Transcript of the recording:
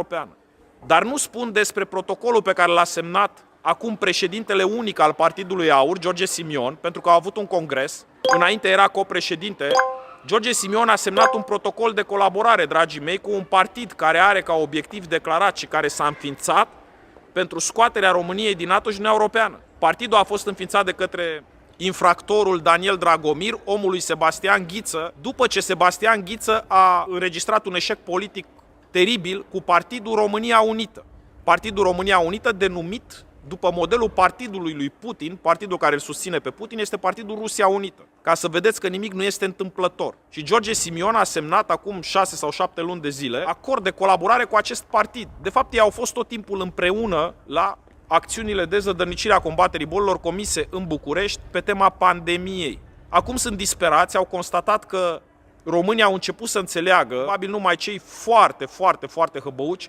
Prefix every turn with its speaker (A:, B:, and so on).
A: Europeană. Dar nu spun despre protocolul pe care l-a semnat acum președintele unic al Partidului Aur, George Simion, pentru că a avut un congres, înainte era copreședinte. George Simion a semnat un protocol de colaborare, dragii mei, cu un partid care are ca obiectiv declarat și care s-a înființat pentru scoaterea României din NATO și Uniunea Europeană. Partidul a fost înființat de către infractorul Daniel Dragomir, omul lui Sebastian Ghiță, după ce Sebastian Ghiță a înregistrat un eșec politic teribil cu Partidul România Unită. Partidul România Unită, denumit după modelul partidului lui Putin, partidul care îl susține pe Putin, este Partidul Rusia Unită. Ca să vedeți că nimic nu este întâmplător. Și George Simion a semnat acum 6 sau 7 luni de zile acord de colaborare cu acest partid. De fapt, ei au fost tot timpul împreună la acțiunile de zădărnicire a combaterii bolilor comise în București pe tema pandemiei. Acum sunt disperați, au constatat că românii au început să înțeleagă, probabil numai cei foarte hăbăuci,